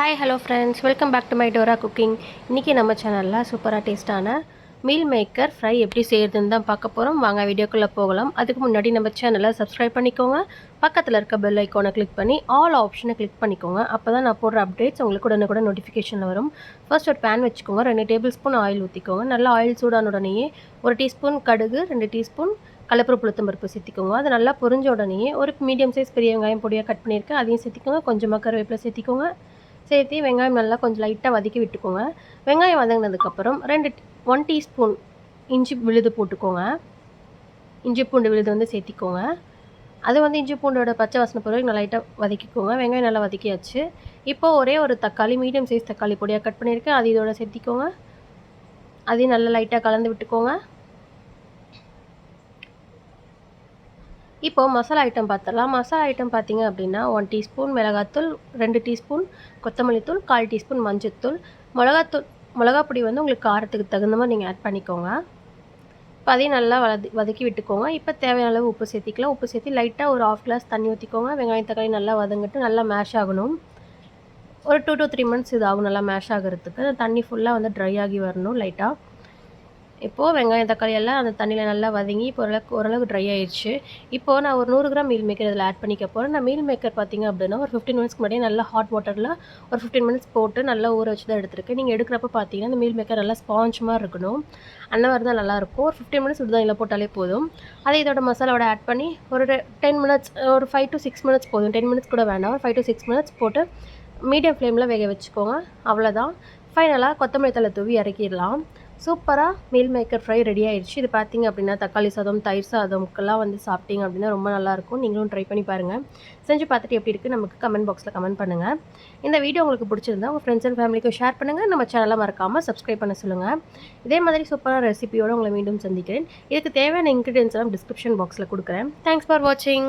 Hi hello friends, welcome back to my Dora cooking. இன்றைக்கி நம்ம சேனலில் சூப்பராக டேஸ்ட்டான மீல் மேக்கர் ஃப்ரை எப்படி செய்கிறதுன்னு தான் பார்க்க போகிறோம். வாங்க வீடியோக்குள்ளே போகலாம். அதுக்கு முன்னாடி நம்ம சேனலை சப்ஸ்கிரைப் பண்ணிக்கோங்க. பக்கத்தில் இருக்க பெல் ஐக்கானை கிளிக் பண்ணி ஆல் ஆப்ஷனை கிளிக் பண்ணிக்கோங்க. அப்போ தான் நான் போடுற அப்டேட்ஸ் உங்களுக்கு உடனே நோட்டிஃபிகேஷனில் வரும். ஃபர்ஸ்ட் ஒரு பேன் வச்சுக்கோங்க. 2 டேபிள் ஸ்பூன் ஆயில் ஊற்றிக்கோங்க. நல்லா ஆயில் சூடான உடனேயே 1 டீஸ்பூன் கடுகு, 2 டீஸ்பூன் கடலைப்பருப்பு உளுத்தம்பருப்பு சேர்த்திக்கோங்க. அது நல்லா பொரிஞ்ச உடனேயே ஒரு மீடியம் சைஸ் பெரிய வெங்காயம் பொடியாக கட் பண்ணியிருக்கேன், அதையும் சேர்த்திக்கோங்க. கொஞ்சமாக கருவேப்பிலை சேர்த்திக்கோங்க. சேர்த்து வெங்காயம் நல்லா கொஞ்சம் லைட்டாக வதக்கி விட்டுக்கோங்க. வெங்காயம் வதங்கினதுக்கப்புறம் 1 டீஸ்பூன் இஞ்சி விழுது போட்டுக்கோங்க. இஞ்சி பூண்டு விழுது வந்து சேர்த்திக்கோங்க. அது வந்து இஞ்சி பூண்டோட பச்சை வாசனை பொருள் நல்லா லைட்டாக வதக்கிக்கோங்க. வெங்காயம் நல்லா வதக்கியாச்சு. இப்போது ஒரே ஒரு தக்காளி, மீடியம் சைஸ் தக்காளி பொடியாக கட் பண்ணியிருக்கேன், அது இதோட சேர்த்திக்கோங்க. அதையும் நல்லா லைட்டாக கலந்து விட்டுக்கோங்க. இப்போது மசாலா ஐட்டம் பார்த்துடலாம். மசாலா ஐட்டம் பார்த்திங்க அப்படின்னா 1 டீஸ்பூன் மிளகாத்தூள், 2 டீஸ்பூன் கொத்தமல்லி தூள், 1/4 டீஸ்பூன் மஞ்சத்தூள், மிளகாப்பொடி வந்து உங்களுக்கு காரத்துக்கு தகுந்த மாதிரி நீங்கள் ஆட் பண்ணிக்கோங்க. இப்போ அதையும் நல்லா வதக்கி விட்டுக்கோங்க. இப்போ தேவையான அளவு உப்பு சேர்த்திக்கலாம். உப்பு சேர்த்து லைட்டாக ஒரு 1/2 கிளாஸ் தண்ணி ஊற்றிக்கோங்க. வெங்காயம் தக்காளி நல்லா வதங்கிட்டு நல்லா மேஷ் ஆகணும். ஒரு 2 to 3 மினிட்ஸ் இது ஆகும் நல்லா மேஷ் ஆகிறதுக்கு. அந்த தண்ணி ஃபுல்லாக வந்து ட்ரை ஆகி வரணும் லைட்டாக. இப்போது வெங்காயம் தக்காளி எல்லாம் அந்த தண்ணியில் நல்லா வதங்கி இப்போ ஓரளவுக்கு ட்ரை ஆயிடுச்சு. இப்போது நான் ஒரு 100 கிராம் மீல் மேக்கர் இதில் ஆட் பண்ணிக்க போகிறேன். நான் மீல் மேக்கர் பார்த்திங்க அப்படின்னா ஒரு 15 மினிட்ஸ்க்கு முன்னாடியே நல்லா ஹாட் வாட்டரில் ஒரு 15 மினிட்ஸ் போட்டு நல்லா ஊற வச்சு தான் எடுத்துருக்கேன். நீங்கள் எடுக்கிறப்ப பார்த்தீங்கன்னா அந்த மீல் மேக்கர் நல்லா ஸ்பாஞ்ச் மாதிரி இருக்கணும். அந்த மாதிரி தான் நல்லாயிருக்கும். ஒரு 15 மினிட்ஸ் இப்படி தான் இதில் போட்டாலே போதும். அதை இதோட மசாலாவோட ஆட் பண்ணி ஒரு 10 மினிட்ஸ், ஒரு 5 to 6 மினிட்ஸ் போதும். 10 மினிட்ஸ் கூட வேண்டாம், ஒரு 5 to 6 மினிட்ஸ் போட்டு மீடியம் ஃப்ளேமில் வேக வச்சுக்கோங்க. அவ்வளோதான். ஃபைனலாக கொத்தமல்லி தழை தூவி இறக்கிடலாம். சூப்பராக மீல் மேக்கர் ஃப்ரை ரெடி ஆயிடுச்சு. இது பார்த்திங்க அப்படின்னா தக்காளி சாதம், தயிர் சாதம்க்கெல்லாம் வந்து சாப்பிட்டிங்க அப்படின்னா ரொம்ப நல்லாயிருக்கும். நீங்களும் ட்ரை பண்ணி பாருங்கள். செஞ்சு பார்த்துட்டு எப்படி இருக்குது நமக்கு கமெண்ட் பாக்ஸில் கமெண்ட் பண்ணுங்கள். இந்த வீடியோ உங்களுக்கு பிடிச்சிருந்தா உங்கள் ஃப்ரெண்ட்ஸ் அண்ட் ஃபேமிலிக்கும் ஷேர் பண்ணுங்கள். நம்ம சேனலை மறக்காமல் சப்ஸ்கிரைப் பண்ண சொல்லுங்கள். இதே மாதிரி சூப்பரான ரெசிபியோடு உங்களை மீண்டும் சந்திக்கிறேன். இதுக்கு தேவையான இன்க்ரீடியன்ஸ் எல்லாம் டிஸ்கிரிப்ஷன் பாக்ஸில் கொடுக்குறேன். தேங்க்ஸ் ஃபார் வாட்சிங்.